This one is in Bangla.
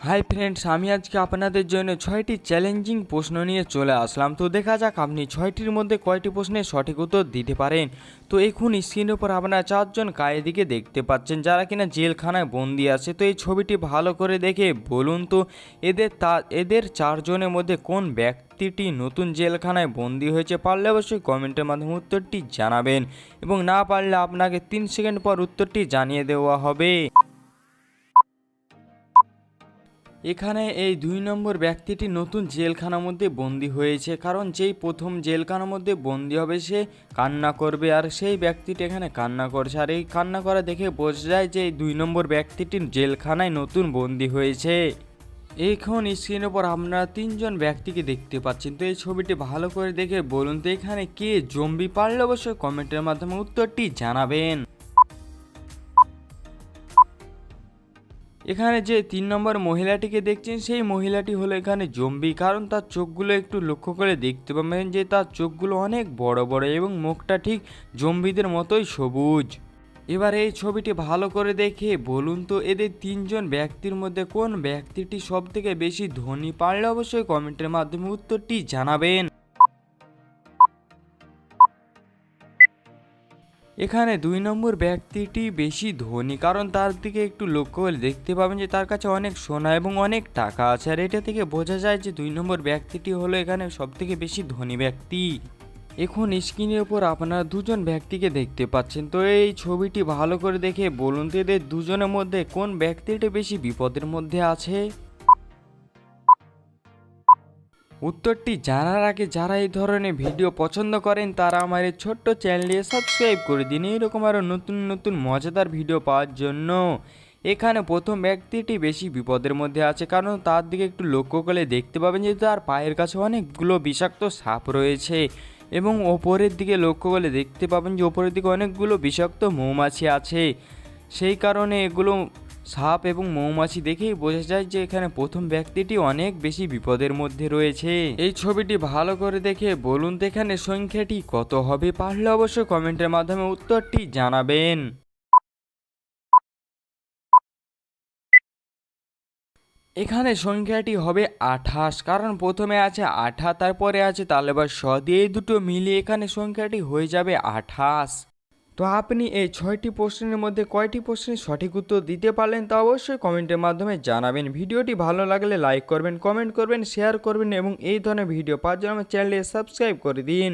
হাই ফ্রেন্ডস, আমি আজকে আপনাদের জন্য 6টি চ্যালেঞ্জিং প্রশ্ন নিয়ে চলে আসলাম। তো দেখা যাক আপনি 6টির মধ্যে কয়টি প্রশ্নের সঠিক উত্তর দিতে পারেন। তো এখন স্ক্রিনের উপর আপনারা 4জন কায়েদিকে দেখতে পাচ্ছেন যারা কিনা জেলখানায় বন্দি আছে। তো এই ছবিটি ভালো করে দেখে বলুন তো এদের 4জনের মধ্যে কোন ব্যক্তিটি নতুন জেলখানায় বন্দি হয়েছে। পারলে অবশ্যই কমেন্টের মাধ্যমে উত্তরটি জানাবেন এবং না পারলে আপনাকে 3 সেকেন্ড পর উত্তরটি জানিয়ে দেওয়া হবে। এখানে এই 2 নম্বর ব্যক্তিটি নতুন জেলখানার মধ্যে বন্দি হয়েছে, কারণ যেই প্রথম জেলখানার মধ্যে বন্দি হবে সে কান্না করবে, আর সেই ব্যক্তিটি এখানে কান্না করছে। আর এই কান্না করা দেখে বোঝা যায় যে এই 2 নম্বর ব্যক্তিটি জেলখানায় নতুন বন্দি হয়েছে। এখন স্ক্রিনের উপর আপনারা 3জন ব্যক্তিকে দেখতে পাচ্ছেন। তো এই ছবিটি ভালো করে দেখে বলুন তো এখানে কে জম্বি। পারলে অবশ্যই কমেন্টের মাধ্যমে উত্তরটি জানাবেন। এখানে যে 3 নম্বর মহিলাটিকে দেখছেন সেই মহিলাটি হলো এখানে জম্বি, কারণ তার চোখগুলো একটু লক্ষ্য করে দেখতে পাবেন যে তার চোখগুলো অনেক বড় বড় এবং মুখটা ঠিক জম্বিদের মতোই সবুজ। এবার এই ছবিটি ভালো করে দেখে বলুন তো এদের 3জন ব্যক্তির মধ্যে কোন ব্যক্তিটি সব থেকে বেশি ধনী। পারলে অবশ্যই কমেন্টের মাধ্যমে উত্তরটি জানাবেন। এখানে 2 নম্বর ব্যক্তিটি বেশি ধনী, কারণ তার দিকে একটু লক্ষ্য করে দেখতে পাবেন যে তার কাছে অনেক সোনা এবং অনেক টাকা আছে। আর এটা থেকে বোঝা যায় যে 2 নম্বর ব্যক্তিটি হলো এখানে সব থেকে বেশি ধনী ব্যক্তি। এখন স্ক্রিনের উপর আপনারা 2জন ব্যক্তিকে দেখতে পাচ্ছেন। তো এই ছবিটি ভালো করে দেখে বলুন তো এদের 2জনের মধ্যে কোন ব্যক্তিটি বেশি বিপদের মধ্যে আছে। উত্তরটি জানার আগে যারা এই ধরনের ভিডিও পছন্দ করেন তারা আমার এই ছোট্ট চ্যানেলটি সাবস্ক্রাইব করে দিন এরকম আরও নতুন নতুন মজাদার ভিডিও পাওয়ার জন্য। এখানে প্রথম ব্যক্তিটি বেশি বিপদের মধ্যে আছে, কারণ তার দিকে একটু লক্ষ্য করলে দেখতে পাবেন যে তার পায়ের কাছে অনেকগুলো বিষাক্ত সাপ রয়েছে এবং ওপরের দিকে লক্ষ্য করলে দেখতে পাবেন যে ওপরের দিকে অনেকগুলো বিষাক্ত মৌমাছি আছে। সেই কারণে এগুলো সাপ এবং মৌমাছি দেখেই বোঝা যায় যে এখানে প্রথম ব্যক্তিটি অনেক বেশি বিপদের মধ্যে রয়েছে। এই ছবিটি ভালো করে দেখে বলুন তো এখানে সংখ্যাটি কত হবে। পারলে অবশ্যই কমেন্টের মাধ্যমে উত্তরটি জানাবেন। এখানে সংখ্যাটি হবে 28, কারণ প্রথমে আছে 8 তারপরে আছে তালেবাস শ দিয়ে এই দুটো মিলিয়ে এখানে সংখ্যাটি হয়ে যাবে 28। তো আপনি এই 6টি প্রশ্নের মধ্যে কয়টি প্রশ্নের সঠিক উত্তর দিতে পারলেন তা অবশ্যই কমেন্টের মাধ্যমে জানাবেন। ভিডিওটি ভালো লাগলে লাইক করবেন, কমেন্ট করবেন, শেয়ার করবেন এবং এই ধরনের ভিডিও পাওয়ার জন্য আমার চ্যানেলটি সাবস্ক্রাইব করে দিন।